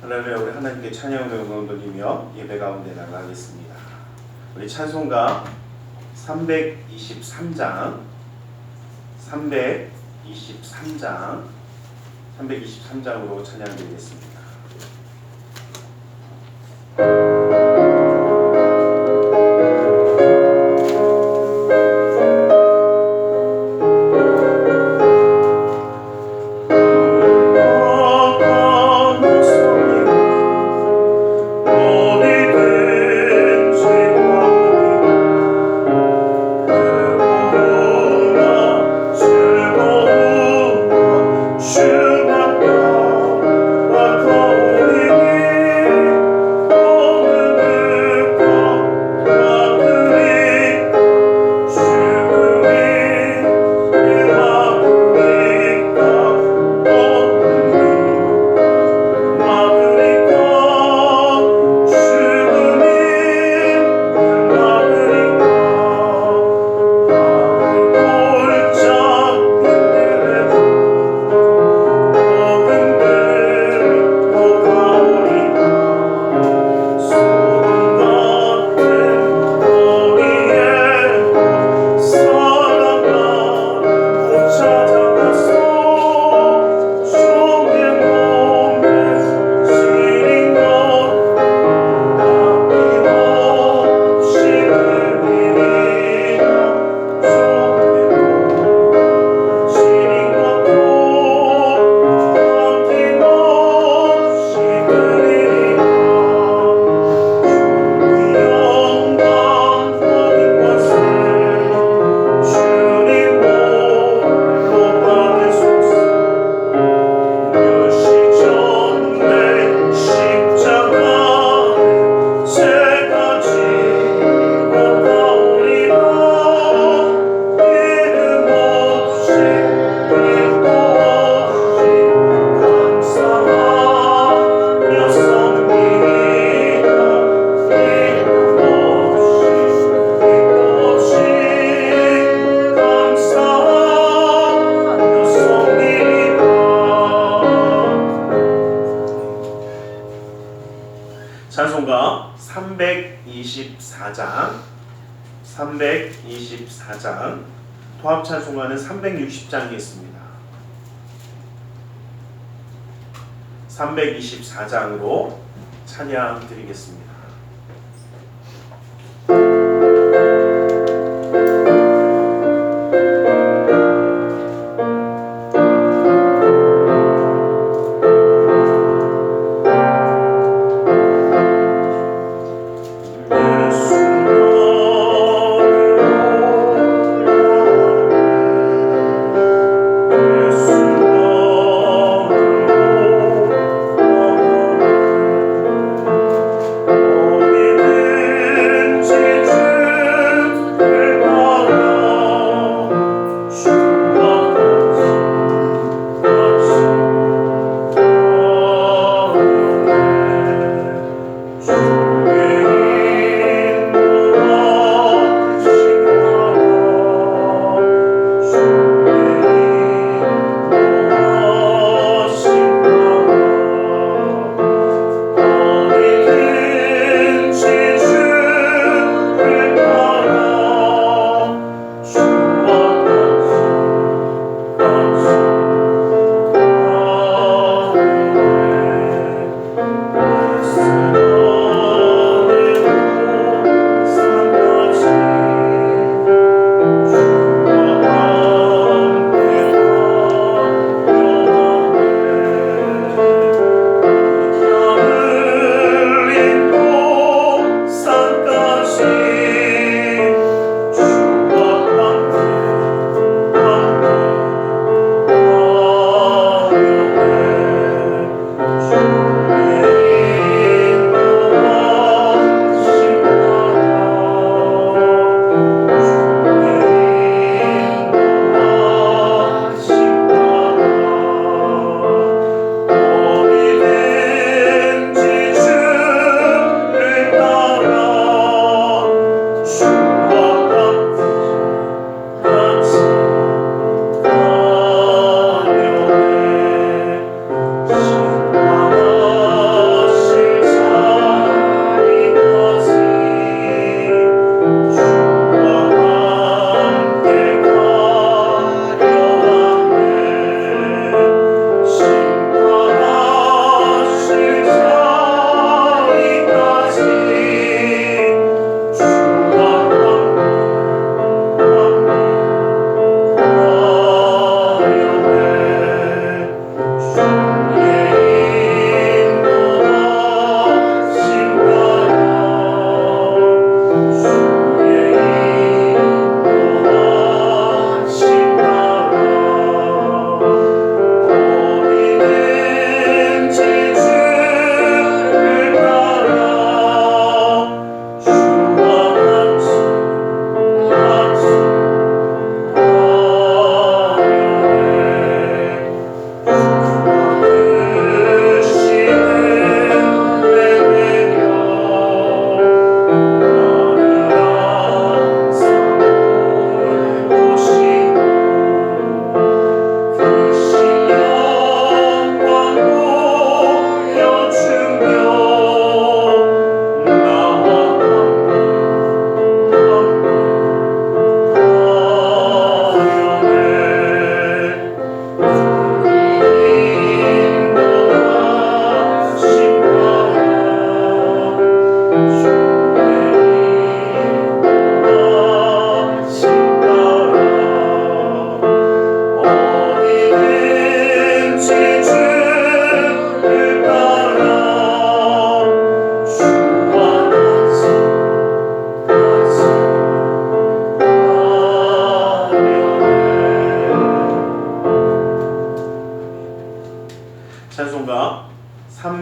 할렐루야. 우리 하나님께 찬양을 응원 돌리며 예배 가운데 나가겠습니다. 우리 찬송가 323장 323장으로 찬양 드리겠습니다. 찬송가 324장 토합 찬송가는 360장이 있습니다. 324장으로 찬양 드리겠습니다.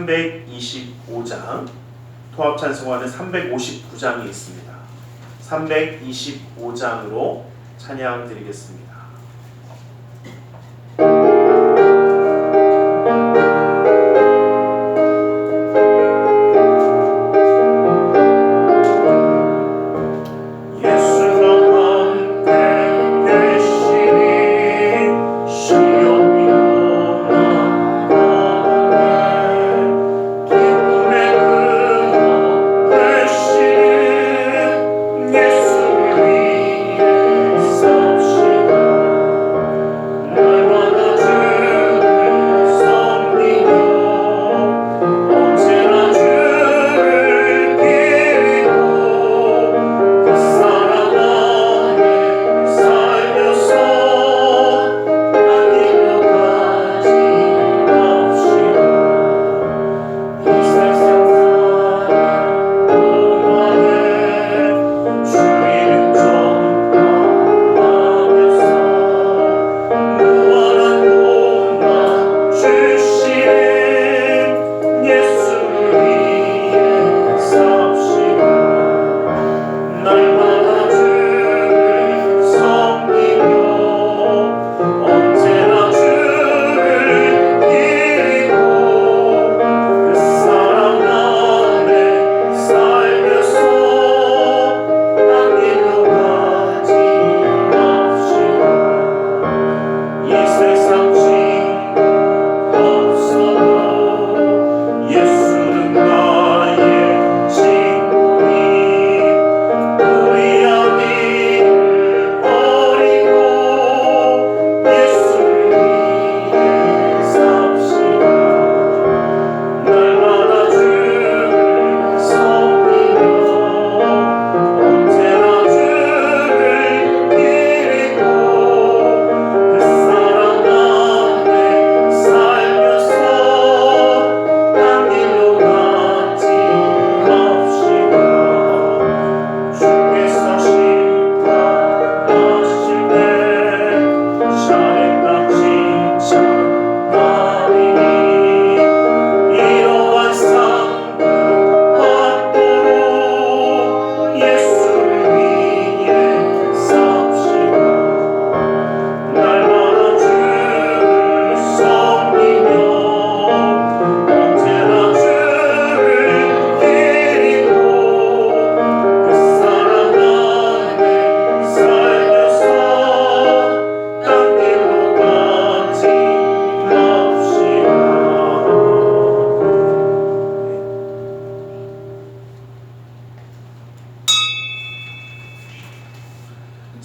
325장, 통합 찬송가는 359장이 있습니다. 325장으로 찬양 드리겠습니다.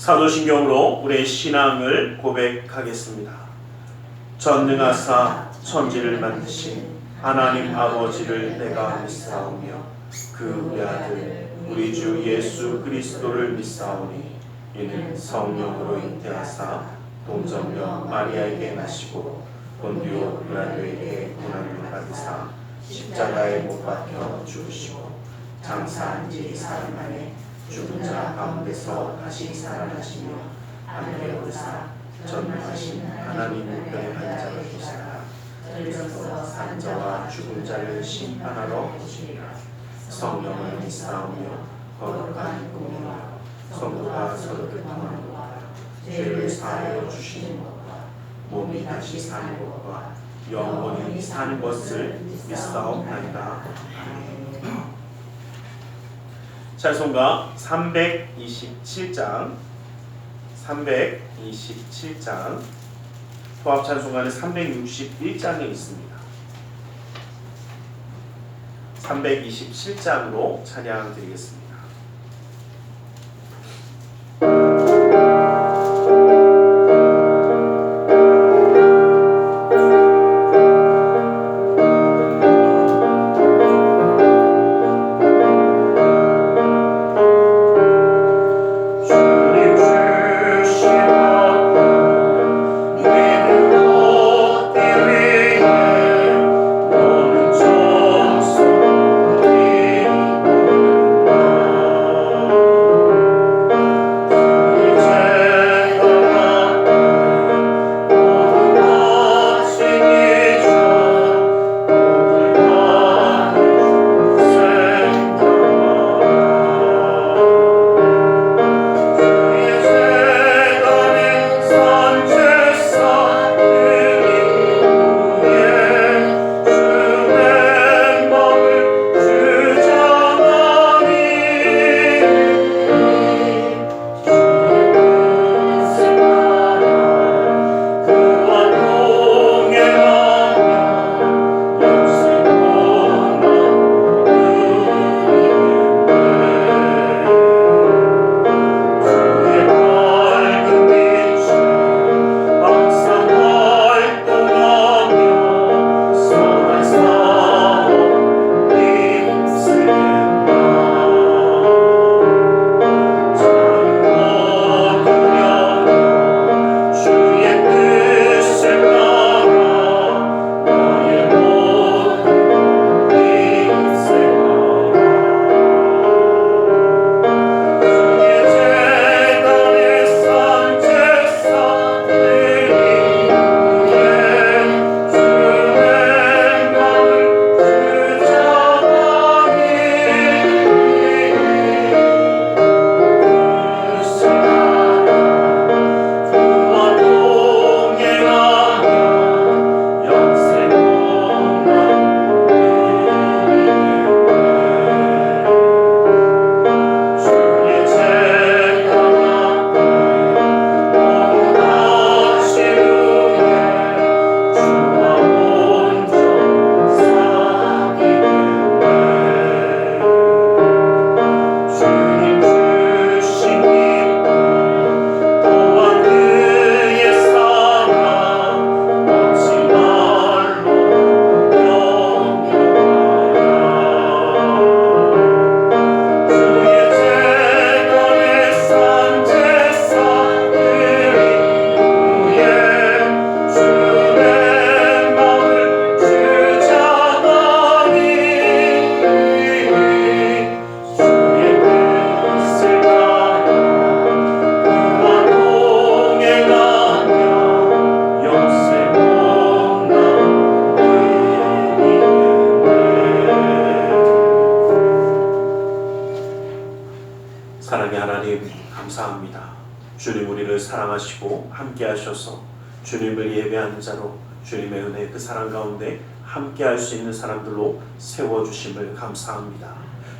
사도신경으로 우리의 신앙을 고백하겠습니다. 전능하사 천지를 만드신 하나님 아버지를 내가 믿사오며 그 우리 아들 우리 주 예수 그리스도를 믿사오니 이는 성령으로 잉태하사 동정녀 마리아에게 나시고 본디오 빌라도에게 고난을 받으사 십자가에 못 박혀 죽으시고 장사한 지 사흘 만에 죽은 자 가운데서 다시 살아나시며 하늘에 오르사 전능하신 하나님 우편에 앉아 계시다가 들려서 산 자와 죽은 자를 심판하러 오시리라. 성령을 믿사오며 거룩한 공의와 성도가 서로 교통하는 것과 죄를 사하여 주시는 것과 몸이 다시 사는 것과 영원히 사는 것을 믿사옵나이다. 아멘. 찬송가 327장 통합 찬송가는 361장에 있습니다. 327장으로 찬양 드리겠습니다. 너는 정성 주님 우리를 사랑하시고 함께 하셔서 주님을 예배하는 자로 주님의 은혜 그 사랑 가운데 함께 할 수 있는 사람들로 세워주심을 감사합니다.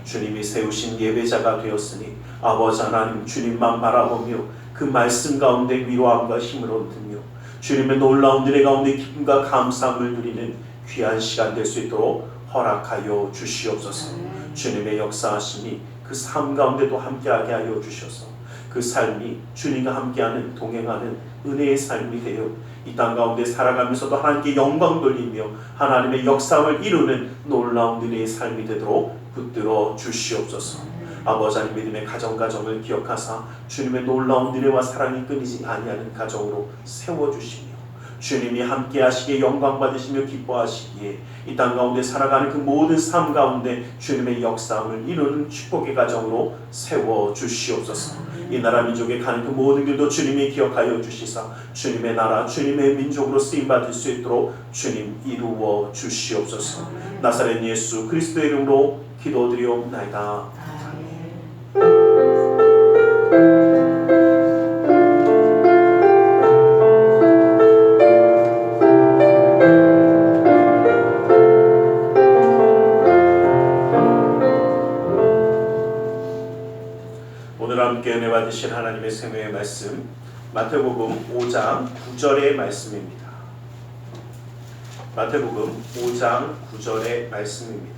주님이 세우신 예배자가 되었으니 아버지 하나님 주님만 바라보며 그 말씀 가운데 위로함과 힘을 얻으며 주님의 놀라운 은혜 가운데 기쁨과 감사함을 누리는 귀한 시간 될 수 있도록 허락하여 주시옵소서. 주님의 역사하심이 그 삶 가운데도 함께하게 하여 주셔서 그 삶이 주님과 함께하는 동행하는 은혜의 삶이 되어 이 땅 가운데 살아가면서도 하나님께 영광 돌리며 하나님의 역사를 이루는 놀라운 은혜의 삶이 되도록 붙들어 주시옵소서. 아버지 하나님 믿음의 가정을 기억하사 주님의 놀라운 은혜와 사랑이 끊이지 아니하는 가정으로 세워주시며 주님이 함께 하시기에 영광 받으시며 기뻐하시기에 이 땅 가운데 살아가는 그 모든 삶 가운데 주님의 역사함을 이루는 축복의 가정으로 세워주시옵소서. 이 나라 민족에 가는 그 모든 길도 주님이 기억하여 주시사 주님의 나라 주님의 민족으로 쓰임받을 수 있도록 주님 이루어 주시옵소서. 나사렛 예수 그리스도의 이름으로 기도드리옵나이다. 오늘 함께 은혜 받으신 하나님의 생명의 말씀 마태복음 5장 9절의 말씀입니다. 마태복음 5장 9절의 말씀입니다.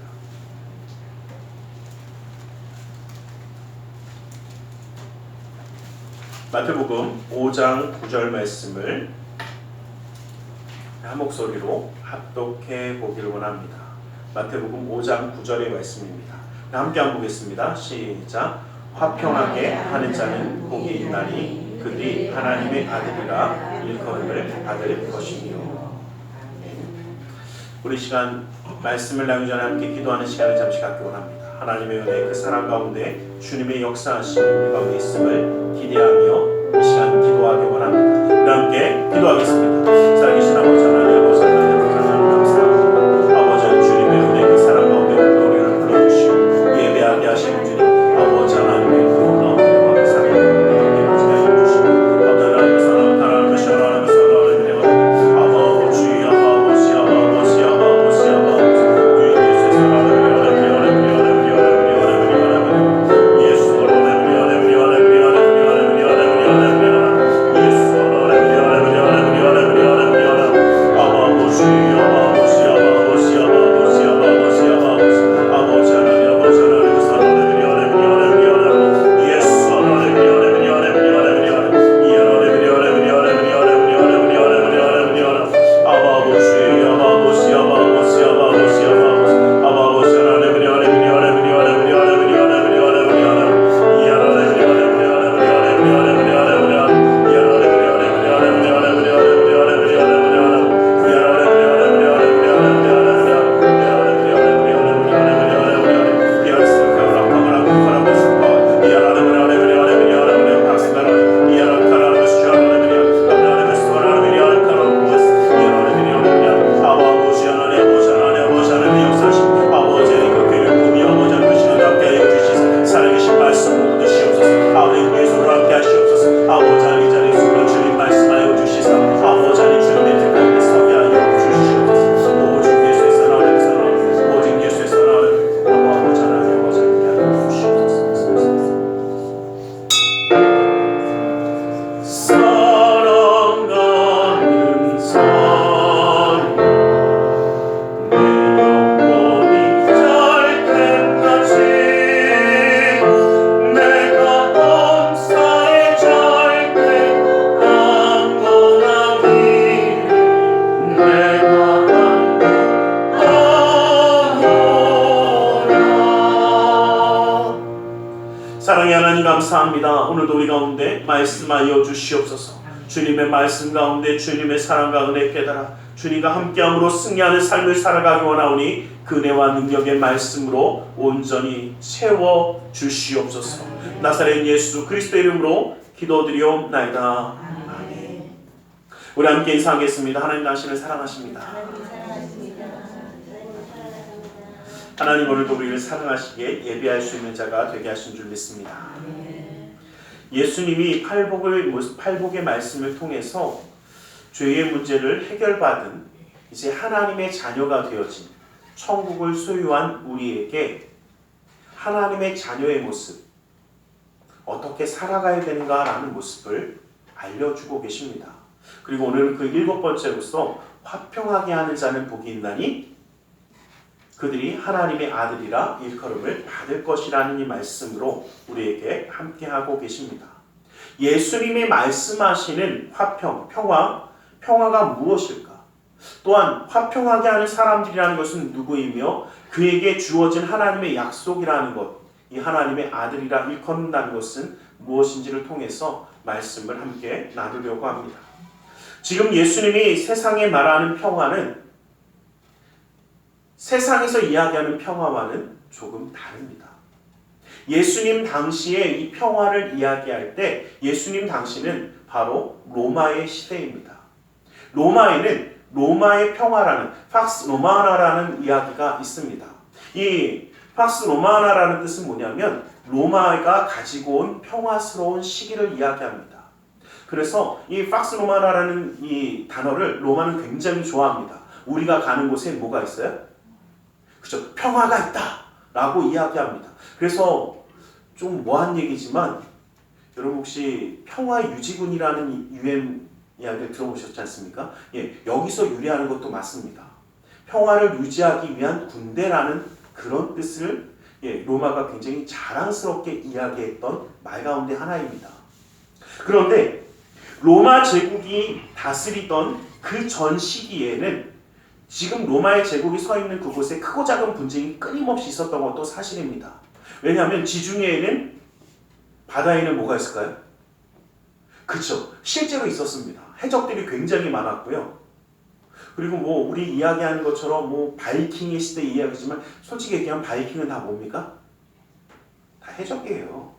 마태복음 5장 9절 말씀을 한 목소리로 합독해 보기를 원합니다. 마태복음 5장 9절의 말씀입니다. 함께 한번 보겠습니다. 시작. 화평하게 하는 자는 복이 있나니 그들이 하나님의 아들이라 일컬음을 받을 것이며. 우리 시간 말씀을 나누기 전에 함께 기도하는 시간을 잠시 갖기 원합니다. 하나님의 은혜 그 사랑 가운데 주님의 역사하심이 우리 가운데 있음을 기대하며 이 시간 기도하기 원합니다. 우리 함께 기도하겠습니다. 살아계신 아버지 하나님, 아버지 하나님 감사합니다. 아버지 하나님 주님의 은혜 그 사랑 가운데 우리를 불러주시고 예배하게 하시는 주님 아버지 하나님의 그 놀라운 은혜와 그 사랑을 우리에게 가지게 해주시고 아버지 하나님 사랑 하나님의 사랑을 사랑의 하나님 감사합니다. 오늘도 우리 가운데 말씀하여 주시옵소서. 주님의 말씀 가운데 주님의 사랑과 은혜 깨달아 주님과 함께함으로 승리하는 삶을 살아가기 원하오니 그 은혜와 능력의 말씀으로 온전히 채워 주시옵소서. 나사렛 예수 그리스도의 이름으로 기도드리옵나이다. 아멘. 우리 함께 인사하겠습니다. 하나님 당신을 사랑하십니다. 하나님 오늘도 우리를 사랑하시기에 예배할 수 있는 자가 되게 하신 줄 믿습니다. 예수님이 팔복의 말씀을 통해서 죄의 문제를 해결받은 이제 하나님의 자녀가 되어진 천국을 소유한 우리에게 하나님의 자녀의 모습, 어떻게 살아가야 되는가라는 모습을 알려주고 계십니다. 그리고 오늘은 그 7번째로서 화평하게 하는 자는 복이 있나니 그들이 하나님의 아들이라 일컬음을 받을 것이라는 이 말씀으로 우리에게 함께하고 계십니다. 예수님이 말씀하시는 화평, 평화가 무엇일까? 또한 화평하게 하는 사람들이라는 것은 누구이며 그에게 주어진 하나님의 약속이라는 것, 이 하나님의 아들이라 일컫는다는 것은 무엇인지를 통해서 말씀을 함께 나누려고 합니다. 지금 예수님이 세상에 말하는 평화는 세상에서 이야기하는 평화와는 조금 다릅니다. 예수님 당시에 이 평화를 이야기할 때 예수님 당시는 바로 로마의 시대입니다. 로마에는 로마의 평화라는 팍스 로마나라는 이야기가 있습니다. 이 팍스 로마나라는 뜻은 뭐냐면 로마가 가지고 온 평화스러운 시기를 이야기합니다. 그래서 이 팍스 로마나라는 이 단어를 로마는 굉장히 좋아합니다. 우리가 가는 곳에 뭐가 있어요? 그렇죠? 평화가 있다 라고 이야기합니다. 그래서 좀 뭐한 얘기지만 여러분 혹시 평화유지군이라는 유엔 이야기를 들어보셨지 않습니까? 예, 여기서 유래하는 것도 맞습니다. 평화를 유지하기 위한 군대라는 그런 뜻을 로마가 굉장히 자랑스럽게 이야기했던 말 가운데 하나입니다. 그런데 로마 제국이 다스리던 그 전 시기에는 지금 로마의 제국이 서 있는 그곳에 크고 작은 분쟁이 끊임없이 있었던 것도 사실입니다. 왜냐하면 지중해에는 바다에는 뭐가 있을까요? 그렇죠. 실제로 있었습니다. 해적들이 굉장히 많았고요. 그리고 뭐 우리 이야기하는 것처럼 뭐 바이킹의 시대 이야기지만 솔직히 얘기하면 바이킹은 다 뭡니까? 다 해적이에요.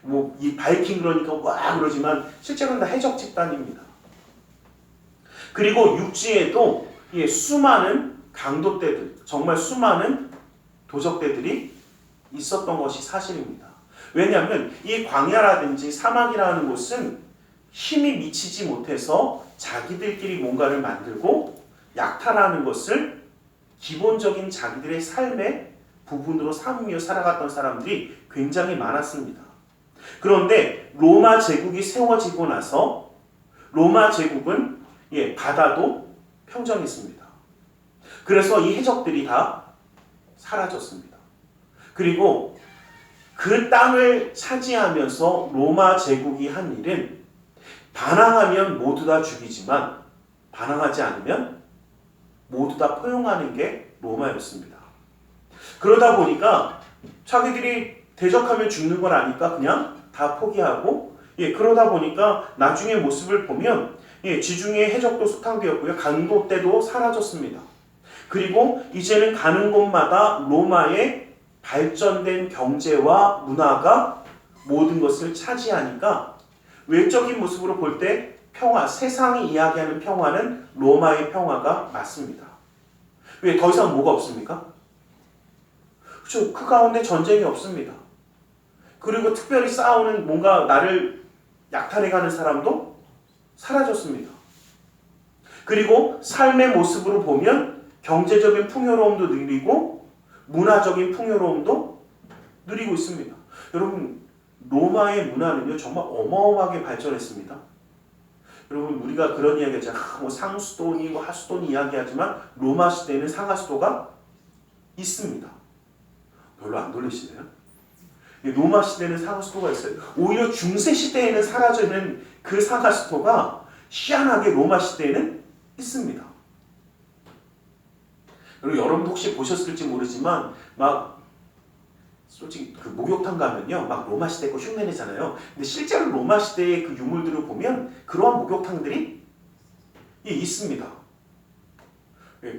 뭐 이 바이킹 그러니까 와 그러지만 실제로는 다 해적 집단입니다. 그리고 육지에도 수많은 강도떼들, 정말 수많은 도적떼들이 있었던 것이 사실입니다. 왜냐하면 이 광야라든지 사막이라는 곳은 힘이 미치지 못해서 자기들끼리 뭔가를 만들고 약탈하는 것을 기본적인 자기들의 삶의 부분으로 삼으며 살아갔던 사람들이 굉장히 많았습니다. 그런데 로마 제국이 세워지고 나서 로마 제국은 바다도 평정했습니다. 그래서 이 해적들이 다 사라졌습니다. 그리고 그 땅을 차지하면서 로마 제국이 한 일은 반항하면 모두 다 죽이지만 반항하지 않으면 모두 다 포용하는 게 로마였습니다. 그러다 보니까 자기들이 대적하면 죽는 걸 아니까 그냥 다 포기하고 그러다 보니까 나중에 모습을 보면 지중해 해적도 소탕되었고요. 강도떼도 사라졌습니다. 그리고 이제는 가는 곳마다 로마의 발전된 경제와 문화가 모든 것을 차지하니까 외적인 모습으로 볼 때 평화, 세상이 이야기하는 평화는 로마의 평화가 맞습니다. 왜? 더 이상 뭐가 없습니까? 그렇죠. 그 가운데 전쟁이 없습니다. 그리고 특별히 싸우는 뭔가 나를 약탈해가는 사람도 사라졌습니다. 그리고 삶의 모습으로 보면 경제적인 풍요로움도 누리고 문화적인 풍요로움도 누리고 있습니다. 여러분 로마의 문화는요 정말 어마어마하게 발전했습니다. 여러분 우리가 그런 이야기 하잖아요. 뭐 상수도니 뭐 하수도니 이야기하지만 로마 시대에는 상하수도가 있습니다. 별로 안 놀리시네요. 로마 시대에는 상하수도가 있어요. 오히려 중세 시대에는 사라져 있는 그 상하수도가 희한하게 로마 시대에는 있습니다. 그리고 여러분도 혹시 보셨을지 모르지만 막 솔직히 그 목욕탕 가면요 막 로마 시대 거 흉내내잖아요. 근데 실제로 로마 시대의 그 유물들을 보면 그러한 목욕탕들이 있습니다.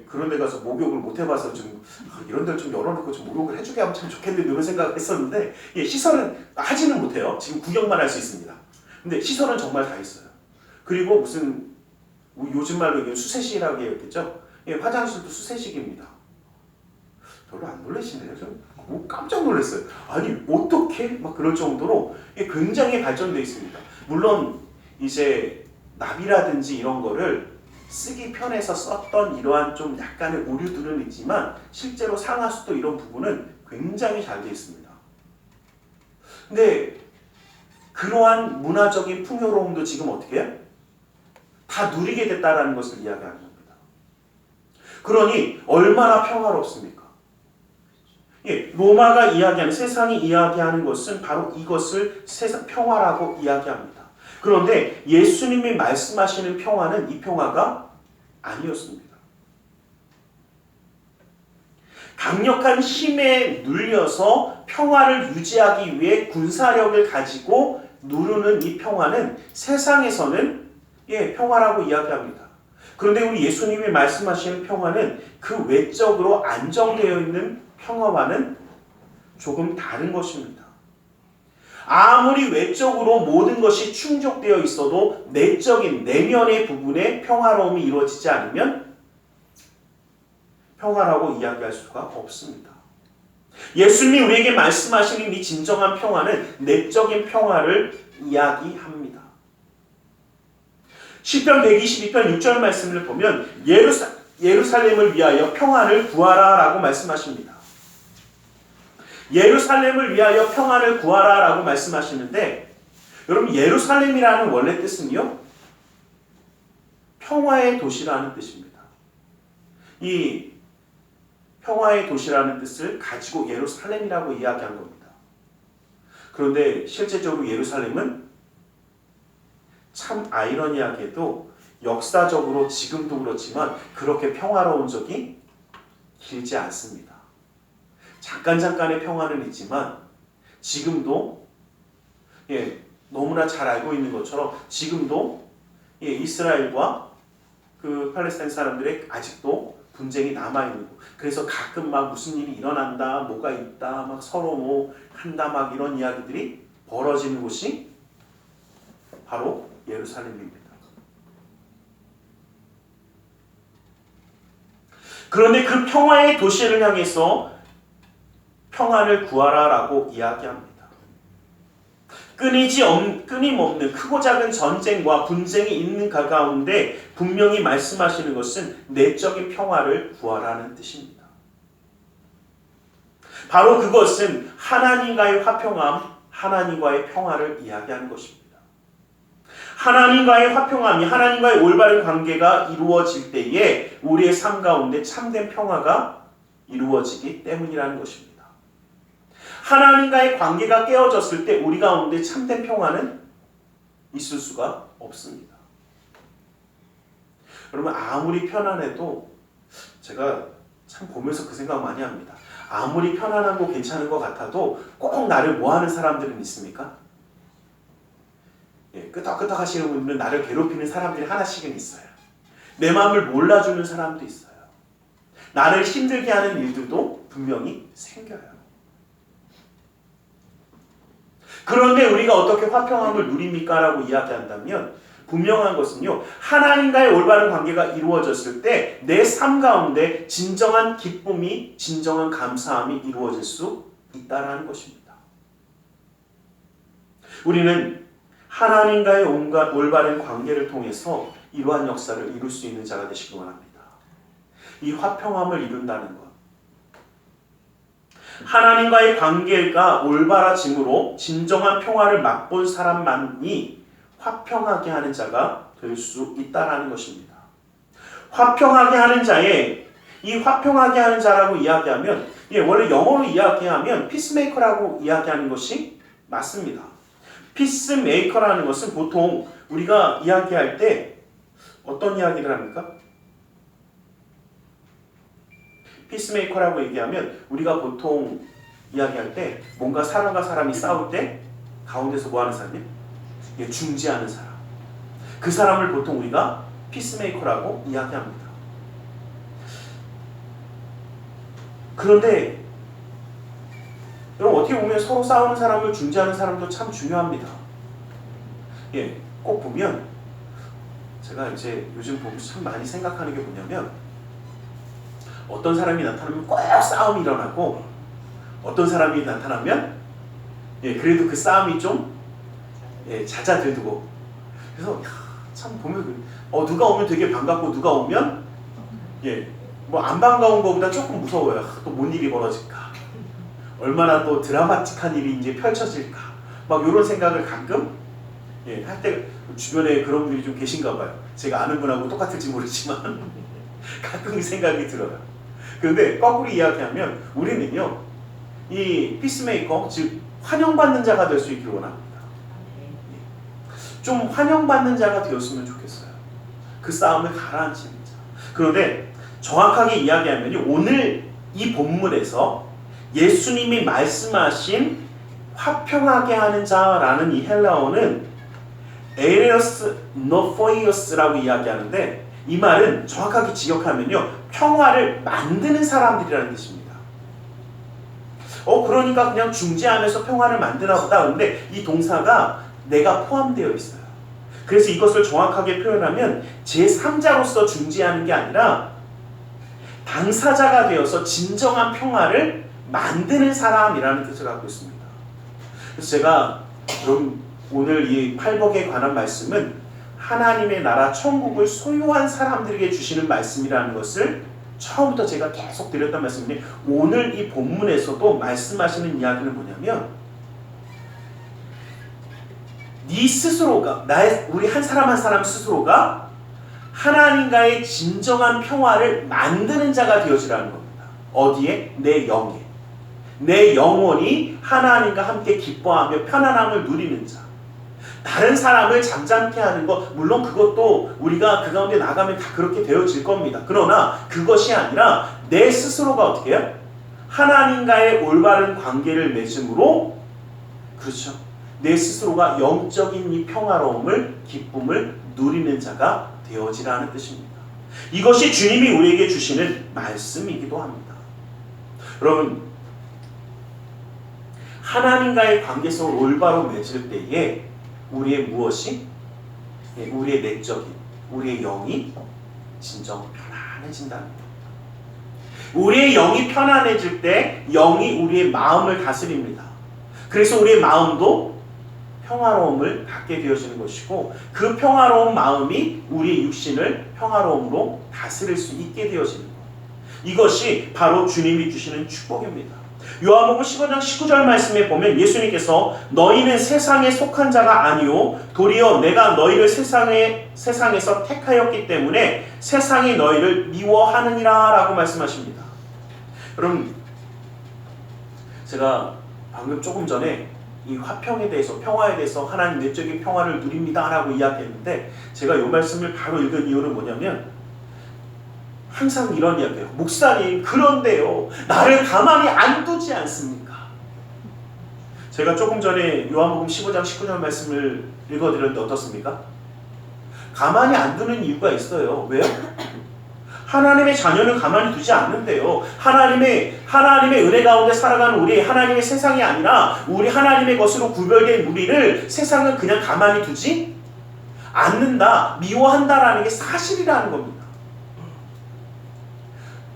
그런 데 가서 목욕을 못 해봐서 좀 이런 데를 좀 열어놓고 좀 목욕을 해주게 하면 참 좋겠는데 이런 생각을 했었는데 시설은 하지는 못해요. 지금 구경만 할 수 있습니다. 근데 시설은 정말 다 있어요. 그리고 무슨 요즘 말로 얘기하면 수세식이라고 얘기했겠죠. 화장실도 수세식입니다. 별로 안 놀라시네요. 좀 깜짝 놀랐어요. 아니 어떻게? 막 그럴 정도로 이게 굉장히 발전되어 있습니다. 물론 이제 나비라든지 이런 거를 쓰기 편해서 썼던 이러한 좀 약간의 오류들은 있지만 실제로 상하수도 이런 부분은 굉장히 잘 되어 있습니다. 근데 그러한 문화적인 풍요로움도 지금 어떻게 해요? 다 누리게 됐다라는 것을 이야기하는 겁니다. 그러니 얼마나 평화롭습니까? 예, 로마가 이야기하는, 세상이 이야기하는 것은 바로 이것을 세상 평화라고 이야기합니다. 그런데 예수님이 말씀하시는 평화는 이 평화가 아니었습니다. 강력한 힘에 눌려서 평화를 유지하기 위해 군사력을 가지고 누르는 이 평화는 세상에서는 평화라고 이야기합니다. 그런데 우리 예수님이 말씀하시는 평화는 그 외적으로 안정되어 있는 평화와는 조금 다른 것입니다. 아무리 외적으로 모든 것이 충족되어 있어도 내적인 내면의 부분에 평화로움이 이루어지지 않으면 평화라고 이야기할 수가 없습니다. 예수님이 우리에게 말씀하시는 이 진정한 평화는 내적인 평화를 이야기합니다. 시편 122편 6절 말씀을 보면 예루살렘을 위하여 평화를 구하라 라고 말씀하십니다. 예루살렘을 위하여 평화를 구하라 라고 말씀하시는데, 여러분 예루살렘이라는 원래 뜻은요 평화의 도시라는 뜻입니다. 이 평화의 도시라는 뜻을 가지고 예루살렘이라고 이야기한 겁니다. 그런데 실제적으로 예루살렘은 참 아이러니하게도 역사적으로 지금도 그렇지만 그렇게 평화로운 적이 길지 않습니다. 잠깐의 평화는 있지만 지금도 너무나 잘 알고 있는 것처럼 지금도 이스라엘과 그 팔레스타인 사람들의 아직도 분쟁이 남아있는 거. 그래서 가끔 막 무슨 일이 일어난다, 뭐가 있다, 막 서로 뭐 한다, 막 이런 이야기들이 벌어지는 곳이 바로 예루살렘입니다. 그런데 그 평화의 도시를 향해서 평화를 구하라 라고 이야기합니다. 끊임없는 크고 작은 전쟁과 분쟁이 있는 가운데 분명히 말씀하시는 것은 내적인 평화를 구하라는 뜻입니다. 바로 그것은 하나님과의 화평함, 하나님과의 평화를 이야기하는 것입니다. 하나님과의 화평함이, 하나님과의 올바른 관계가 이루어질 때에 우리의 삶 가운데 참된 평화가 이루어지기 때문이라는 것입니다. 하나님과의 관계가 깨어졌을 때 우리 가운데 참된 평화는 있을 수가 없습니다. 여러분 아무리 편안해도 제가 참 보면서 그 생각 많이 합니다. 아무리 편안하고 괜찮은 것 같아도 꼭 나를 뭐하는 사람들은 있습니까? 끄덕끄덕 하시는 분들은 나를 괴롭히는 사람들이 하나씩은 있어요. 내 마음을 몰라주는 사람도 있어요. 나를 힘들게 하는 일들도 분명히 생겨요. 그런데 우리가 어떻게 화평함을 누립니까? 라고 이야기한다면 분명한 것은요, 하나님과의 올바른 관계가 이루어졌을 때 내 삶 가운데 진정한 기쁨이, 진정한 감사함이 이루어질 수 있다는 것입니다. 우리는 하나님과의 올바른 관계를 통해서 이러한 역사를 이룰 수 있는 자가 되시기 원합니다. 이 화평함을 이룬다는 것, 하나님과의 관계가 올바라짐으로 진정한 평화를 맛본 사람만이 화평하게 하는 자가 될 수 있다는 것입니다. 화평하게 하는 자의, 이 화평하게 하는 자라고 이야기하면 원래 영어로 이야기하면 피스메이커라고 이야기하는 것이 맞습니다. 피스메이커라는 것은 보통 우리가 이야기할 때 어떤 이야기를 합니까? 피스메이커라고 얘기하면 우리가 보통 이야기할 때 뭔가 사람과 사람이 싸울 때 가운데서 뭐 하는 사람이에요? 중재하는 사람. 그 사람을 보통 우리가 피스메이커라고 이야기합니다. 그런데 여러분 어떻게 보면 서로 싸우는 사람을 중재하는 사람도 참 중요합니다. 꼭 보면 제가 이제 요즘 보면서 참 많이 생각하는 게 뭐냐면 어떤 사람이 나타나면 꼭 싸움이 일어나고 어떤 사람이 나타나면 그래도 그 싸움이 좀 잦아들고 그래서 참 보면 누가 오면 되게 반갑고 누가 오면 뭐 안 반가운 것보다 조금 무서워요. 또 뭔 일이 벌어질까? 얼마나 또 드라마틱한 일이 이제 펼쳐질까? 막 이런 생각을 가끔 할 때 주변에 그런 분들이 좀 계신가 봐요. 제가 아는 분하고 똑같을지 모르지만 가끔 생각이 들어요. 그런데 거꾸로 이야기하면 우리는요, 이 피스메이커, 즉 환영받는 자가 될 수 있기를 원합니다. 좀 환영받는 자가 되었으면 좋겠어요. 그 싸움을 가라앉히는 자. 그런데 정확하게 이야기하면 오늘 이 본문에서 예수님이 말씀하신 화평하게 하는 자라는 이 헬라어는 에레어스 노포이어스라고 이야기하는데 이 말은 정확하게 지역하면요 평화를 만드는 사람들이라는 뜻입니다. 그러니까 그냥 중재하면서 평화를 만드나 보다. 그런데 이 동사가 내가 포함되어 있어요. 그래서 이것을 정확하게 표현하면 제3자로서 중재하는 게 아니라 당사자가 되어서 진정한 평화를 만드는 사람이라는 뜻을 갖고 있습니다. 그래서 제가 여러분 오늘 이 팔복에 관한 말씀은 하나님의 나라 천국을 소유한 사람들에게 주시는 말씀이라는 것을 처음부터 제가 계속 드렸던 말씀인데 오늘 이 본문에서도 말씀하시는 이야기는 뭐냐면 네 스스로가 우리 한 사람 한 사람 스스로가 하나님과의 진정한 평화를 만드는 자가 되어지라는 겁니다. 어디에? 내 영에. 내 영혼이 하나님과 함께 기뻐하며 편안함을 누리는 자. 다른 사람을 잠잠케 하는 것, 물론 그것도 우리가 그 가운데 나가면 다 그렇게 되어질 겁니다. 그러나 그것이 아니라 내 스스로가 어떻게 해요? 하나님과의 올바른 관계를 맺음으로, 그렇죠, 내 스스로가 영적인 이 평화로움을, 기쁨을 누리는 자가 되어지라는 뜻입니다. 이것이 주님이 우리에게 주시는 말씀이기도 합니다. 여러분, 하나님과의 관계성을 올바로 맺을 때에 우리의 무엇이? 우리의 내적인, 우리의 영이 진정 편안해진다는 겁니다. 우리의 영이 편안해질 때 영이 우리의 마음을 다스립니다. 그래서 우리의 마음도 평화로움을 갖게 되어지는 것이고 그 평화로운 마음이 우리의 육신을 평화로움으로 다스릴 수 있게 되어지는 것. 이것이 바로 주님이 주시는 축복입니다. 요한복음 15장 19절 말씀에 보면 예수님께서 너희는 세상에 속한 자가 아니요 도리어 내가 너희를 세상에서 택하였기 때문에 세상이 너희를 미워하느니라 라고 말씀하십니다. 여러분, 제가 방금 조금 전에 이 화평에 대해서, 평화에 대해서 하나님 내적인 평화를 누립니다 라고 이야기했는데 제가 이 말씀을 바로 읽은 이유는 뭐냐면 항상 이런 이야기예요. 목사님, 그런데요, 나를 가만히 안 두지 않습니까? 제가 조금 전에 요한복음 15장 19절 말씀을 읽어드렸는데 어떻습니까? 가만히 안 두는 이유가 있어요. 왜요? 하나님의 자녀는 가만히 두지 않는데요. 하나님의 은혜 가운데 살아가는 우리, 하나님의 세상이 아니라 우리 하나님의 것으로 구별된 우리를 세상은 그냥 가만히 두지 않는다, 미워한다라는 게 사실이라는 겁니다.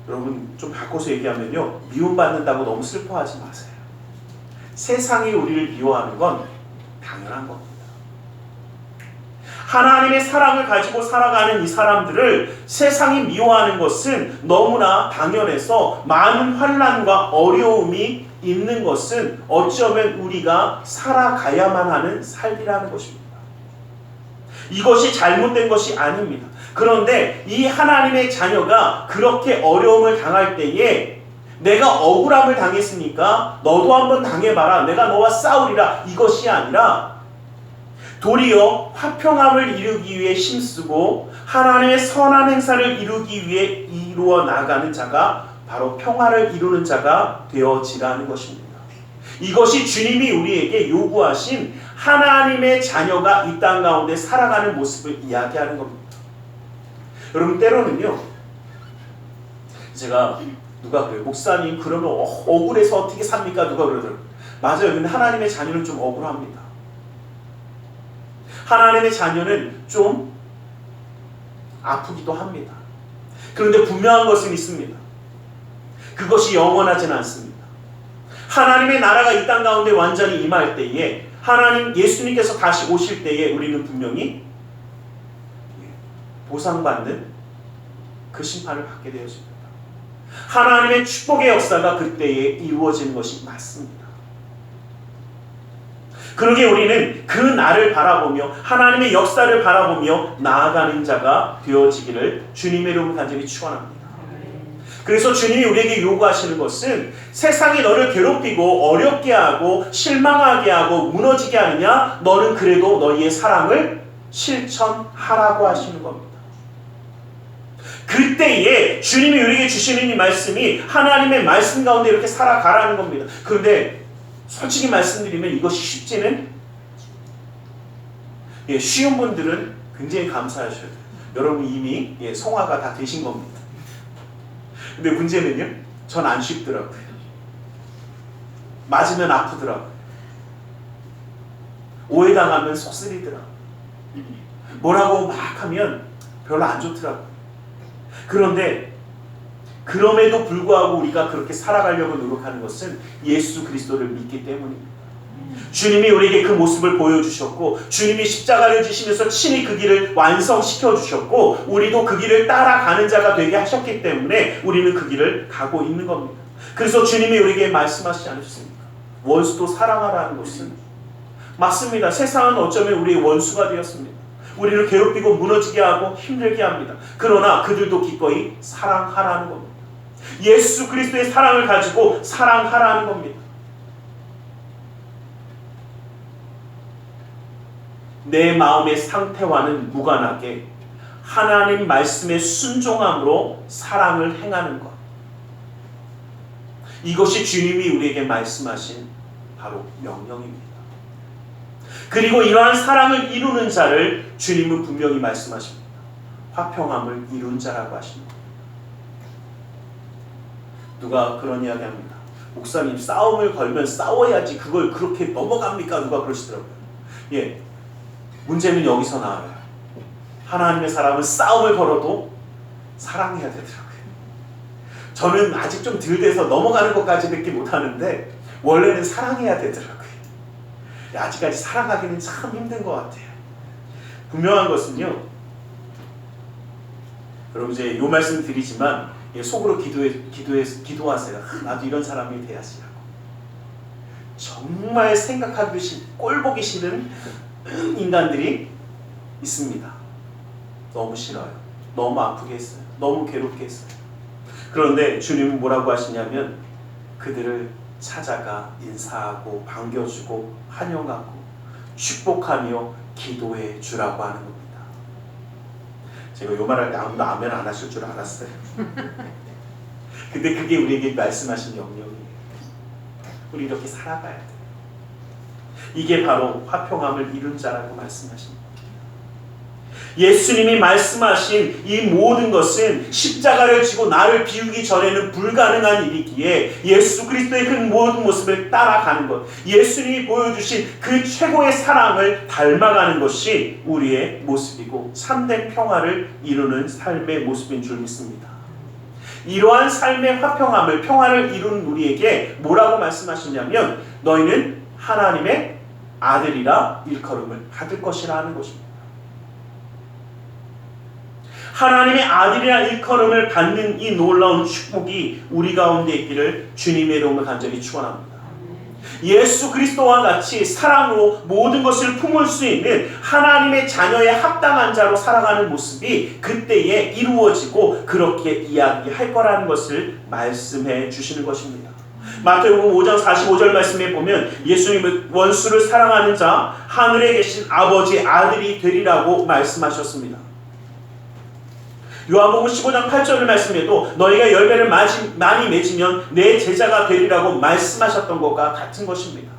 여러분, 좀 바꿔서 얘기하면요, 미움받는다고 너무 슬퍼하지 마세요. 세상이 우리를 미워하는 건 당연한 겁니다. 하나님의 사랑을 가지고 살아가는 이 사람들을 세상이 미워하는 것은 너무나 당연해서 많은 환난과 어려움이 있는 것은 어쩌면 우리가 살아가야만 하는 삶이라는 것입니다. 이것이 잘못된 것이 아닙니다. 그런데 이 하나님의 자녀가 그렇게 어려움을 당할 때에 내가 억울함을 당했으니까 너도 한번 당해봐라, 내가 너와 싸우리라, 이것이 아니라 도리어 화평함을 이루기 위해 힘쓰고 하나님의 선한 행사를 이루기 위해 이루어 나가는 자가 바로 평화를 이루는 자가 되어지라는 것입니다. 이것이 주님이 우리에게 요구하신 하나님의 자녀가 이 땅 가운데 살아가는 모습을 이야기하는 겁니다. 여러분, 때로는요, 제가 누가 그래요, 목사님 그러면 억울해서 어떻게 삽니까? 누가 그러더라고요. 맞아요. 근데 하나님의 자녀는 좀 억울합니다. 하나님의 자녀는 좀 아프기도 합니다. 그런데 분명한 것은 있습니다. 그것이 영원하지는 않습니다. 하나님의 나라가 이 땅 가운데 완전히 임할 때에 예수님께서 다시 오실 때에 우리는 분명히 보상받는 그 심판을 받게 되어집니다. 하나님의 축복의 역사가 그때에 이루어지는 것이 맞습니다. 그러기에 우리는 그 날을 바라보며 하나님의 역사를 바라보며 나아가는 자가 되어지기를 주님의 이름으로 간절히 축원합니다. 그래서 주님이 우리에게 요구하시는 것은 세상이 너를 괴롭히고 어렵게 하고 실망하게 하고 무너지게 하느냐, 너는 그래도 너희의 사랑을 실천하라고 하시는 겁니다. 그때에 주님이 우리에게 주시는 이 말씀이 하나님의 말씀 가운데 이렇게 살아가라는 겁니다. 그런데 솔직히 말씀드리면 이것이 쉽지는, 쉬운 분들은 굉장히 감사하셔야 돼요. 여러분 이미 성화가 다 되신 겁니다. 근데 문제는요, 전 안 쉽더라고요. 맞으면 아프더라고요. 오해당하면 속 쓰리더라고요. 뭐라고 막 하면 별로 안 좋더라고요. 그런데 그럼에도 불구하고 우리가 그렇게 살아가려고 노력하는 것은 예수 그리스도를 믿기 때문입니다. 주님이 우리에게 그 모습을 보여주셨고, 주님이 십자가를 지시면서 친히 그 길을 완성시켜 주셨고, 우리도 그 길을 따라가는 자가 되게 하셨기 때문에 우리는 그 길을 가고 있는 겁니다. 그래서 주님이 우리에게 말씀하시지 않으셨습니까? 원수도 사랑하라는 것은, 맞습니다. 세상은 어쩌면 우리의 원수가 되었습니다. 우리를 괴롭히고 무너지게 하고 힘들게 합니다. 그러나 그들도 기꺼이 사랑하라는 겁니다. 예수 그리스도의 사랑을 가지고 사랑하라는 겁니다. 내 마음의 상태와는 무관하게 하나님 말씀에 순종함으로 사랑을 행하는 것, 이것이 주님이 우리에게 말씀하신 바로 명령입니다. 그리고 이러한 사랑을 이루는 자를 주님은 분명히 말씀하십니다. 화평함을 이룬 자라고 하십니다. 누가 그런 이야기 합니다. 목사님, 싸움을 걸면 싸워야지 그걸 그렇게 넘어갑니까? 누가 그러시더라고요. 문제는 여기서 나와요. 하나님의 사람은 싸움을 걸어도 사랑해야 되더라고요. 저는 아직 좀 덜 돼서 넘어가는 것까지밖에 못하는데 원래는 사랑해야 되더라고요. 아직까지 사랑하기는 참 힘든 것 같아요. 분명한 것은요, 여러분 이제 요 말씀 드리지만 속으로 기도하세요. 나도 이런 사람이 돼야지라고. 정말 생각하기 꼴보기 싫은 인간들이 있습니다. 너무 싫어요. 너무 아프게 했어요. 너무 괴롭게 했어요. 그런데 주님은 뭐라고 하시냐면 그들을 찾아가 인사하고 반겨주고 환영하고 축복하며 기도해 주라고 하는 겁니다. 제가 요 말할 때 아무도 아멘 안 하실 줄 알았어요. 근데 그게 우리에게 말씀하신 명령이에요. 우리 이렇게 살아가야 돼요. 이게 바로 화평함을 이룬 자라고 말씀하십니다. 예수님이 말씀하신 이 모든 것은 십자가를 지고 나를 비우기 전에는 불가능한 일이기에 예수 그리스도의 그 모든 모습을 따라가는 것, 예수님이 보여주신 그 최고의 사랑을 닮아가는 것이 우리의 모습이고 참된 평화를 이루는 삶의 모습인 줄 믿습니다. 이러한 삶의 화평함을, 평화를 이루는 우리에게 뭐라고 말씀하시냐면 너희는 하나님의 아들이라 일컬음을 받을 것이라 하는 것입니다. 하나님의 아들이라 일컬음을 받는 이 놀라운 축복이 우리 가운데 있기를 주님의 이름으로 간절히 축원합니다. 예수 그리스도와 같이 사랑으로 모든 것을 품을 수 있는 하나님의 자녀의 합당한 자로 살아가는 모습이 그때에 이루어지고 그렇게 이야기할 거라는 것을 말씀해 주시는 것입니다. 마태복음 5장 45절 말씀에 보면 예수님은 원수를 사랑하는 자 하늘에 계신 아버지의 아들이 되리라고 말씀하셨습니다. 요한복음 15장 8절 말씀에도 너희가 열매를 많이 맺으면 내 제자가 되리라고 말씀하셨던 것과 같은 것입니다.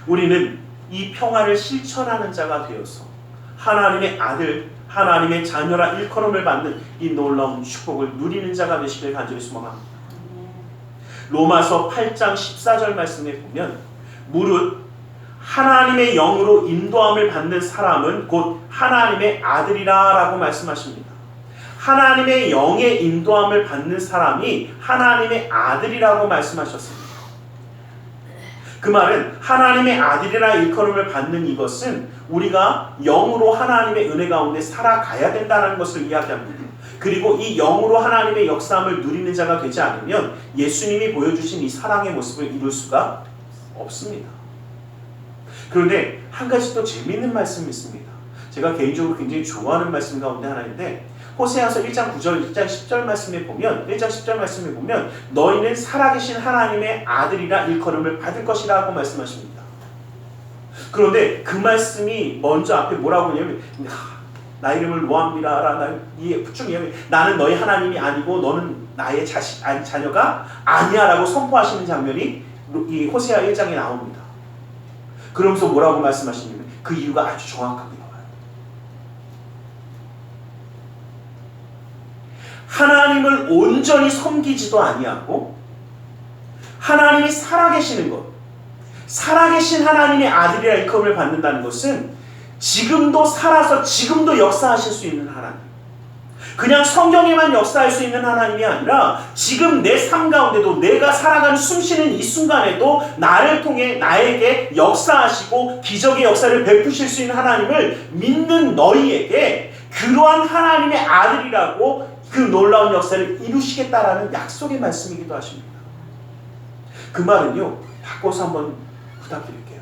우리는 이 평화를 실천하는 자가 되어서 하나님의 아들, 하나님의 자녀라 일컬음을 받는 이 놀라운 축복을 누리는 자가 되시길 간절히 소망합니다. 로마서 8장 14절 말씀에 보면 무릇 하나님의 영으로 인도함을 받는 사람은 곧 하나님의 아들이라 라고 말씀하십니다. 하나님의 영의 인도함을 받는 사람이 하나님의 아들이라고 말씀하셨습니다. 그 말은 하나님의 아들이라 일컬음을 받는 이것은 우리가 영으로 하나님의 은혜 가운데 살아가야 된다는 것을 이야기합니다. 그리고 이 영으로 하나님의 역사함을 누리는 자가 되지 않으면 예수님이 보여주신 이 사랑의 모습을 이룰 수가 없습니다. 그런데 한 가지 또 재미있는 말씀이 있습니다. 제가 개인적으로 굉장히 좋아하는 말씀 가운데 하나인데, 호세아서 1장 9절, 1장 10절 말씀에 보면, 1장 10절 말씀에 보면 너희는 살아계신 하나님의 아들이라 일컬음을 받을 것이라고 말씀하십니다. 그런데 그 말씀이 먼저 앞에 뭐라고 하냐면 나 이름을 노아미라라, 나는 너희 하나님이 아니고 너는 나의 자녀가 아니야 라고 선포하시는 장면이 이 호세아 1장에 나옵니다. 그러면서 뭐라고 말씀하시냐면 그 이유가 아주 정확하게 나와요. 하나님을 온전히 섬기지도 아니하고 하나님이 살아계시는 것, 살아계신 하나님의 아들이라 일컬음을 받는다는 것은 지금도 살아서 지금도 역사하실 수 있는 하나님, 그냥 성경에만 역사할 수 있는 하나님이 아니라 지금 내 삶 가운데도 내가 살아가는 숨쉬는 이 순간에도 나를 통해 나에게 역사하시고 기적의 역사를 베푸실 수 있는 하나님을 믿는 너희에게 그러한 하나님의 아들이라고 그 놀라운 역사를 이루시겠다라는 약속의 말씀이기도 하십니다. 그 말은요, 바꿔서 한번 부탁드릴게요.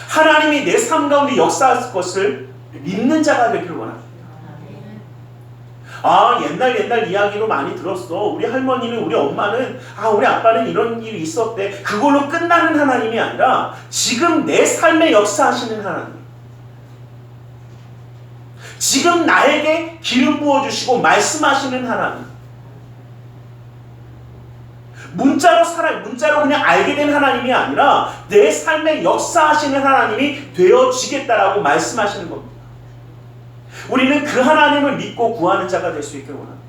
하나님이 내 삶 가운데 역사할 것을 믿는 자가 되기를 원합니다. 옛날 이야기로 많이 들었어. 우리 할머니는, 우리 엄마는, 우리 아빠는 이런 일이 있었대. 그걸로 끝나는 하나님이 아니라 지금 내 삶에 역사하시는 하나님, 지금 나에게 기름 부어주시고 말씀하시는 하나님, 문자로 그냥 알게 된 하나님이 아니라 내 삶에 역사하시는 하나님이 되어지겠다라고 말씀하시는 겁니다. 우리는 그 하나님을 믿고 구하는 자가 될 수 있기를 원합니다.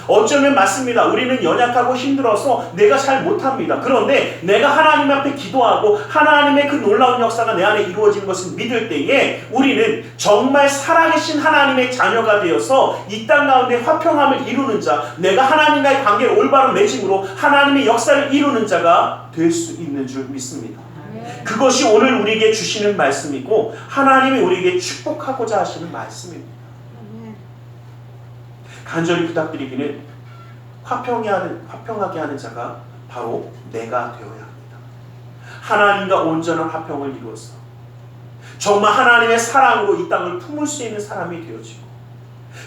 어쩌면 맞습니다. 우리는 연약하고 힘들어서 내가 잘 못합니다. 그런데 내가 하나님 앞에 기도하고 하나님의 그 놀라운 역사가 내 안에 이루어지는 것을 믿을 때에 우리는 정말 살아계신 하나님의 자녀가 되어서 이 땅 가운데 화평함을 이루는 자, 내가 하나님과의 관계를 올바로 맺음으로 하나님의 역사를 이루는 자가 될 수 있는 줄 믿습니다. 그것이 오늘 우리에게 주시는 말씀이고 하나님이 우리에게 축복하고자 하시는 말씀입니다. 간절히 부탁드리기는 화평하게 하는 자가 바로 내가 되어야 합니다. 하나님과 온전한 화평을 이루어서 정말 하나님의 사랑으로 이 땅을 품을 수 있는 사람이 되어지고,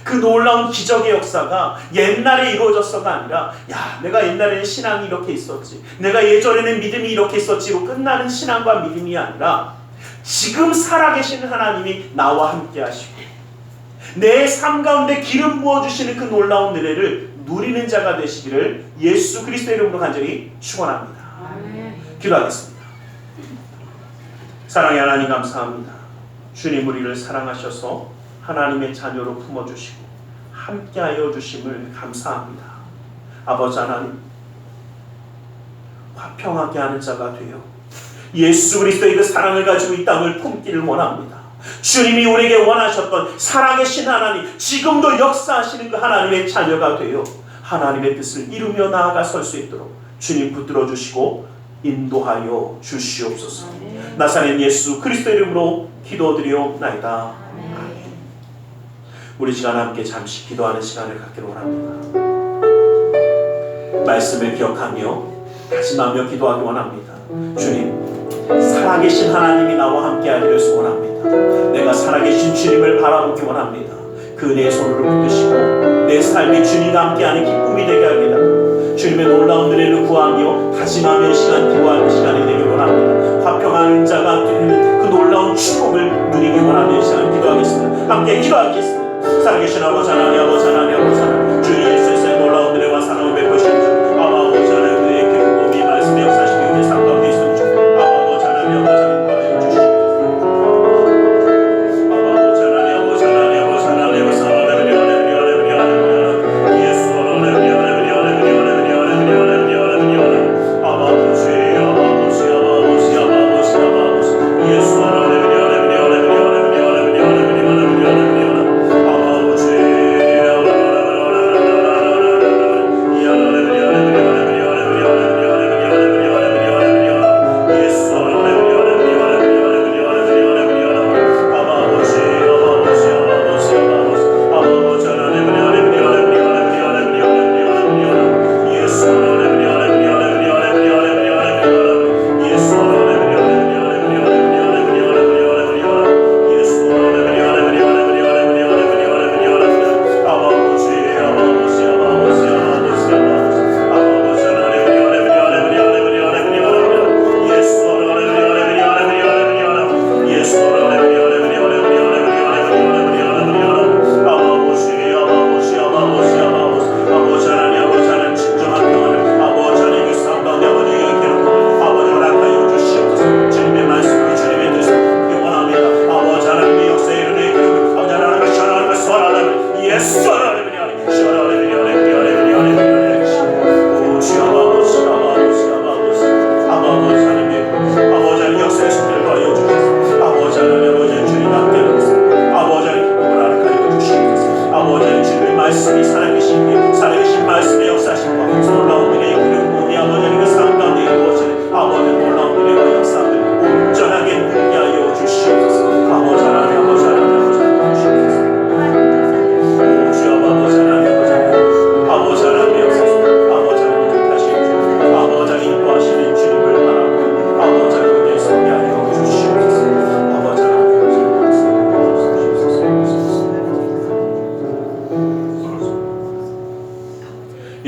그 놀라운 기적의 역사가 옛날에 이루어졌어가 아니라 내가 옛날에는 신앙이 이렇게 있었지, 내가 예전에는 믿음이 이렇게 있었지로 끝나는 신앙과 믿음이 아니라 지금 살아계시는 하나님이 나와 함께 하시고 내 삶 가운데 기름 부어주시는 그 놀라운 은혜를 누리는 자가 되시기를 예수 그리스도의 이름으로 간절히 축원합니다. 기도하겠습니다. 사랑의 하나님 감사합니다. 주님 우리를 사랑하셔서 하나님의 자녀로 품어주시고 함께하여 주심을 감사합니다. 아버지 하나님, 화평하게 하는 자가 되어 예수 그리스도의 그 사랑을 가지고 이 땅을 품기를 원합니다. 주님이 우리에게 원하셨던 살아계신 하나님, 지금도 역사하시는 그 하나님의 자녀가 되어 하나님의 뜻을 이루며 나아가 설 수 있도록 주님 붙들어 주시고 인도하여 주시옵소서. 나사렛 예수 그리스도의 이름으로 기도드리옵나이다. 아멘. 우리 시간 함께 잠시 기도하는 시간을 갖기를 원합니다. 말씀을 기억하며 다짐하며 기도하기 원합니다. 주님, 살아계신 하나님이 나와 함께하기를 소원합니다. 내가 살아계신 주님을 바라보기 원합니다. 그 은혜의 손으로 붙드시고 내 삶이 주님과 함께하는 기쁨이 되게 하게 달라 주님의 놀라운 은혜를 구하며 다짐하며 시간 기도하는 시간이 되길 원합니다. 화평한 자가 되는 그 놀라운 축복을 누리기 원하는 시간 기도하겠습니다. 함께 기도하겠습니다. 살아계신 아버지 하나님, 아버지 하나님, 아버지 하나님, 주 예수의 놀라운 은혜와 사랑을 베푸시옵소서. 아버지 하나님, 그의 기쁨이 말씀의 역사시키고 내 삶 가운데 있음을 주옵소서. 아버지 하나님, 아버지 하나님, 구하여 주시옵소서. 아버지 하나님, 아버지 하나님, 아버지 하나님, 아버지 하나님, 예수 하나님,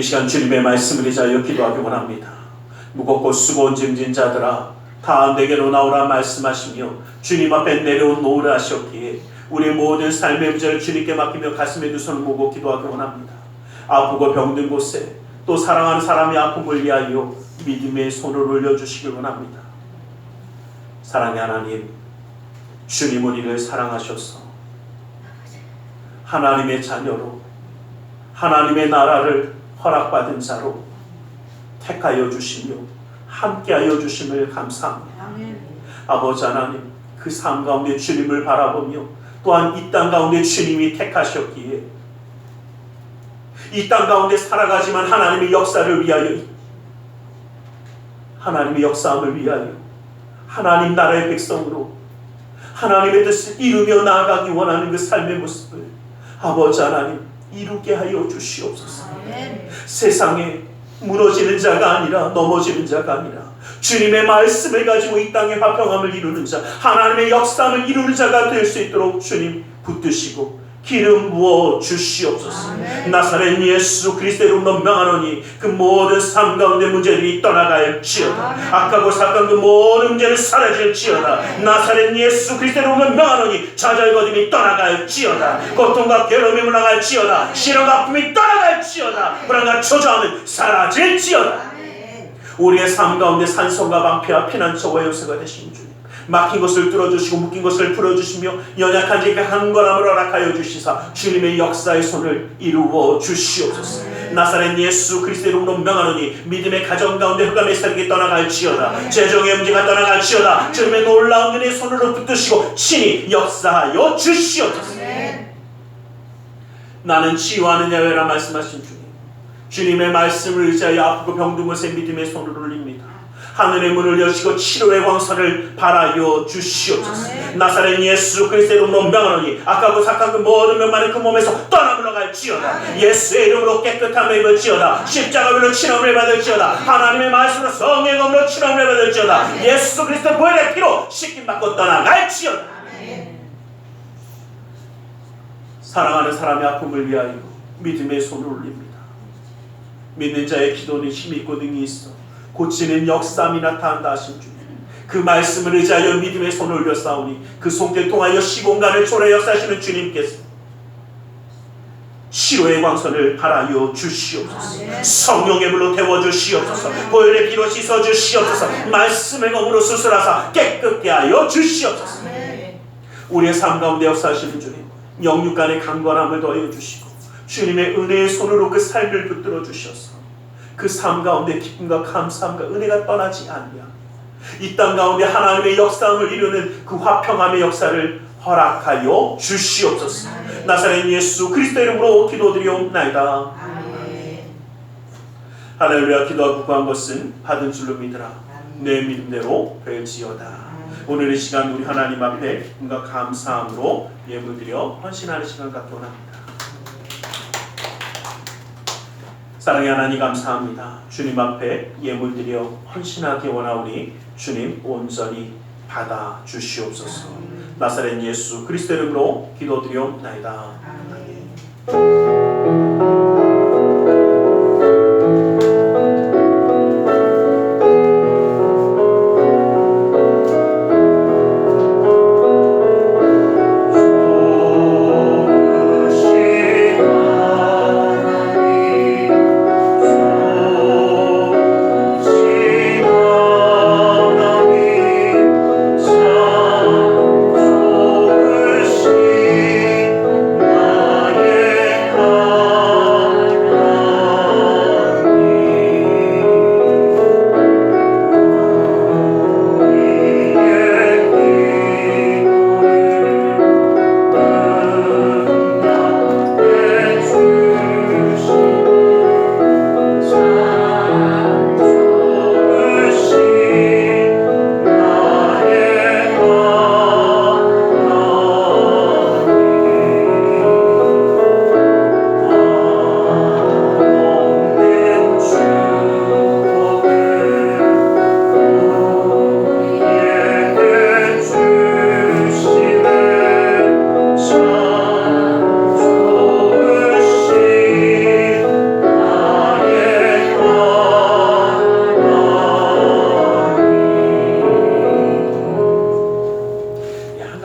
시간 주님의 말씀을 의지하여 기도하기 원합니다. 무겁고 수고온 짐진 자들아 다 내게로 나오라 말씀하시며 주님 앞에 내려온 노를 하셨기에 우리 모든 삶의 문제를 주님께 맡기며 가슴에 두 손을 모으고 기도하기 원합니다. 아프고 병든 곳에 또 사랑하는 사람의 아픔을 위하여 믿음의 손을 올려주시길 원합니다. 사랑의 하나님, 주님은 우리를 사랑하셔서 하나님의 자녀로 하나님의 나라를 허락받은 자로 택하여 주시며 함께하여 주심을 감사합니다. 아버지 하나님, 그 삶 가운데 주님을 바라보며 또한 이 땅 가운데 주님이 택하셨기에 이 땅 가운데 살아가지만 하나님의 역사를 위하여, 하나님의 역사함을 위하여 하나님 나라의 백성으로 하나님의 뜻을 이루며 나아가기 원하는 그 삶의 모습을 아버지 하나님 이루게 하여 주시옵소서. 세상에 무너지는 자가 아니라 넘어지는 자가 아니라 주님의 말씀을 가지고 이 땅의 화평함을 이루는 자, 하나님의 역사함을 이루는 자가 될 수 있도록 주님 붙드시고 기름 부어 주시옵소서. 나사렛 예수 그리스도의 이름으로 명하노니 그 모든 삶 가운데 문제들이 떠나갈지어다. 악하고 사악한 그 모든 문제는 사라질지어다. 나사렛 예수 그리스도의 이름으로 명하노니 좌절거림이 떠나갈지어다. 고통과 괴로움이 물러갈지어다. 시련과 아픔이 떠나갈지어다. 불안과 초조함은 사라질지어다. 우리의 삶 가운데 산성과 방패와 피난처와 요새가 되신 주님, 막힌 것을 뚫어주시고 묶인 것을 풀어주시며 연약한 자에게 강건함을 허락하여 주시사 주님의 역사의 손을 이루어 주시옵소서. 나사렛 예수 그리스도의 이름으로 명하노니 믿음의 가정 가운데 흑암의 세력이 떠나갈지어다. 재정의 문제가 떠나갈지어다. 주님의 놀라운 은혜의 손으로 붙드시고 친히 역사하여 주시옵소서. 나는 치유하느냐 외라 말씀하신 주님, 주님의 말씀을 의지하여 아프고 병든 곳에 믿음의 손을 올립니다. 하늘의 문을 여시고 치료의 광선을 발하여 주시옵소서. 나사렛 예수 그리스도의 이름으로 명하노니 악하고 사악한 그 모든 면만이 그 몸에서 떠나물러갈지어다. 예수의 이름으로 깨끗함을 입을지어다. 십자가로 치료를 받을지어다. 하나님의 말씀으로 성령의 검으로 치료를 받을지어다. 예수 그리스도의 보혈의 피로 씻김받고 떠나갈지어다. 사랑하는 사람의 아픔을 위하여 믿음의 손을 올립니다. 믿는 자의 기도는 힘이 있고 능이 있어 고치는 역사함이 나타난다 하신 주님, 그 말씀을 의지하여 믿음의 손을 올렸사오니 그 손길 통하여 시공간을 초래 역사하시는 주님께서 치료의 광선을 발하여 주시옵소서. 성령의 물로 태워주시옵소서. 보혈의 피로 씻어주시옵소서. 말씀의 검으로 수술하사 깨끗게 하여 주시옵소서. 우리의 삶 가운데 역사하시는 주님, 영육간의 강건함을 더하여 주시고 주님의 은혜의 손으로 그 삶을 붙들어 주셔서 그 삶 가운데 기쁨과 감사함과 은혜가 떠나지 않냐, 이 땅 가운데 하나님의 역사함을 이루는 그 화평함의 역사를 허락하여 주시옵소서. 나사렛 예수 그리스도의 이름으로 기도드리옵나이다. 할렐루야. 기도하고 구한 것은 받은 줄로 믿으라. 내 믿음대로 될지어다. 오늘 이 시간 우리 하나님 앞에 뭔가 감사함으로 예물드려 헌신하는 시간 갖기 원합니다. 사랑의 하나님 감사합니다. 주님 앞에 예물드려 헌신하기 원하오니 주님 온전히 받아 주시옵소서. 나사렛 예수 그리스도의 이름으로 기도드리옵나이다.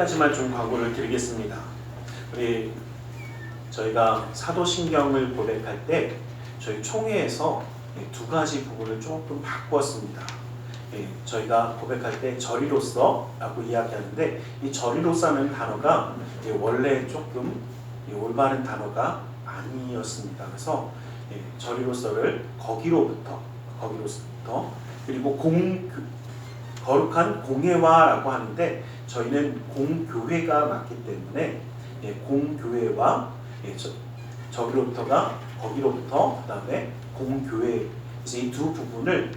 가지만 좀 광고를 드리겠습니다. 우리 저희가 사도신경을 고백할 때 저희 총회에서 두 가지 부분을 조금 바꾸었습니다. 저희가 고백할 때 저리로서라고 이야기하는데 이 저리로서는 단어가 원래 조금 올바른 단어가 아니었습니다. 그래서 저리로서를 거기로부터 그리고 거룩한 공회와라고 하는데 저희는 공교회가 맞기 때문에 공교회와 저기로부터가 거기로부터 그 다음에 공교회 이 두 부분을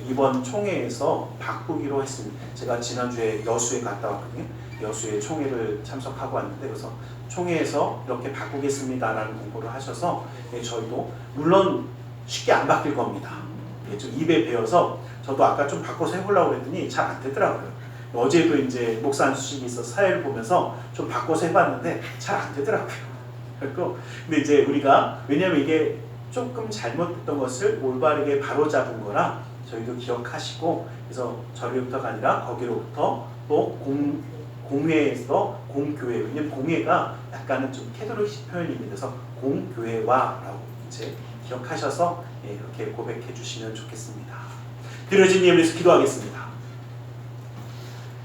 이번 총회에서 바꾸기로 했습니다. 제가 지난주에 여수에 갔다 왔거든요. 여수에 총회를 참석하고 왔는데 그래서 총회에서 이렇게 바꾸겠습니다라는 공고를 하셔서 저희도 물론 쉽게 안 바뀔 겁니다. 좀 입에 배워서 저도 아까 좀 바꿔서 해보려고 했더니 잘 안 되더라고요. 어제도 이제 목사 안수식이 있어서 사회를 보면서 좀 바꿔서 해봤는데 잘 안 되더라고요. 근데 이제 우리가 왜냐면 이게 조금 잘못됐던 것을 올바르게 바로잡은 거라 저희도 기억하시고 그래서 저리로부터가 아니라 거기로부터 또 공회에서 공교회 왜냐면 공회가 약간은 좀 캐톨릭식 표현입니다. 그래서 공교회와라고 이제 기억하셔서 이렇게 고백해 주시면 좋겠습니다. 드려진 예를 위해서 기도하겠습니다.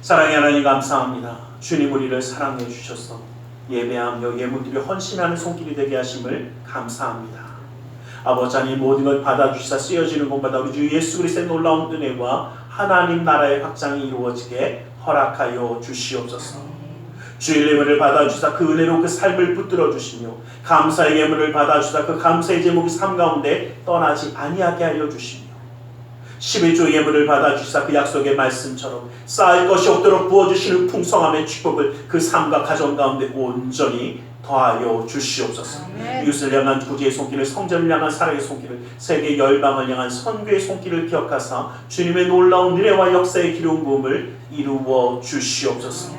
사랑의 하나님 감사합니다. 주님 우리를 사랑해 주셔서 예배하며 예물드려 헌신하는 손길이 되게 하심을 감사합니다. 아버지 하나님 모든 걸 받아주시사 쓰여지는 곳마다 우리 주 예수 그리스도의 놀라운 은혜와 하나님 나라의 확장이 이루어지게 허락하여 주시옵소서. 주의 예물을 받아주사 그 은혜로 그 삶을 붙들어 주시며 감사의 예물을 받아주사 그 감사의 제목이 삶 가운데 떠나지 아니하게 하여 주시며 11조 예물을 받아주사 그 약속의 말씀처럼 쌓일 것이 없도록 부어주시는 풍성함의 축복을 그 삶과 가정 가운데 온전히 더하여 주시옵소서. 이웃을 향한 구제의 손길을 성전을 향한 사랑의 손길을 세계 열방을 향한 선교의 손길을 기억하사 주님의 놀라운 은혜와 역사의 기름 부음을 이루어 주시옵소서.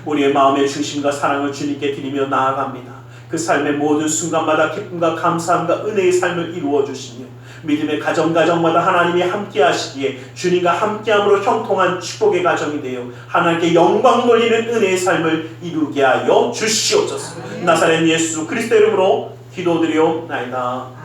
우리의 마음의 중심과 사랑을 주님께 드리며 나아갑니다. 그 삶의 모든 순간마다 기쁨과 감사함과 은혜의 삶을 이루어 주시며 믿음의 가정마다 하나님이 함께 하시기에 주님과 함께함으로 형통한 축복의 가정이 되어 하나님께 영광 돌리는 은혜의 삶을 이루게 하여 주시옵소서. 나사렛 예수 그리스도 이름으로 기도드리옵나이다.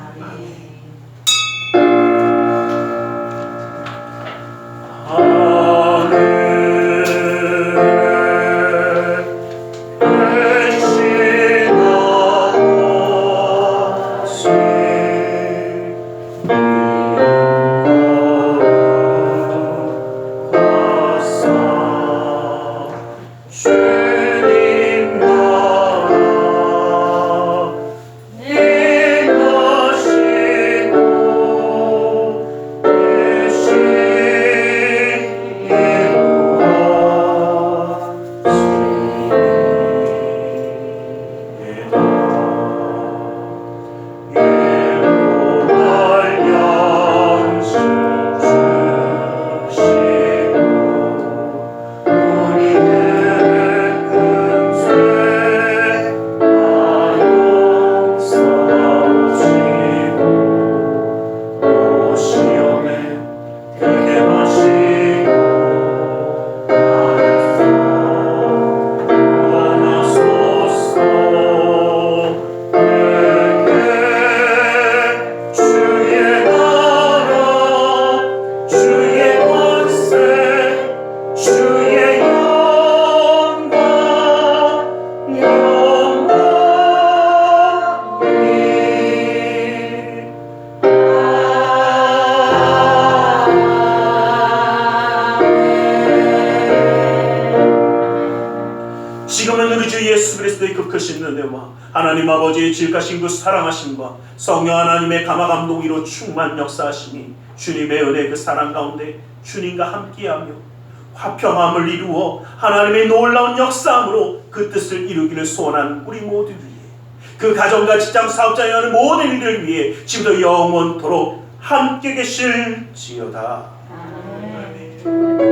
하나님 아버지의 지극하신 그 사랑하심과 성령 하나님의 감화감동으로 충만 역사하심이 주님의 은혜 그 사랑 가운데 주님과 함께하며 화평함을 이루어 하나님의 놀라운 역사함으로 그 뜻을 이루기를 소원하는 우리 모두 위해 그 가정과 직장 사업자에 하는 모든 일들을 위해 지금도 영원토록 함께 계실지어다. 아멘.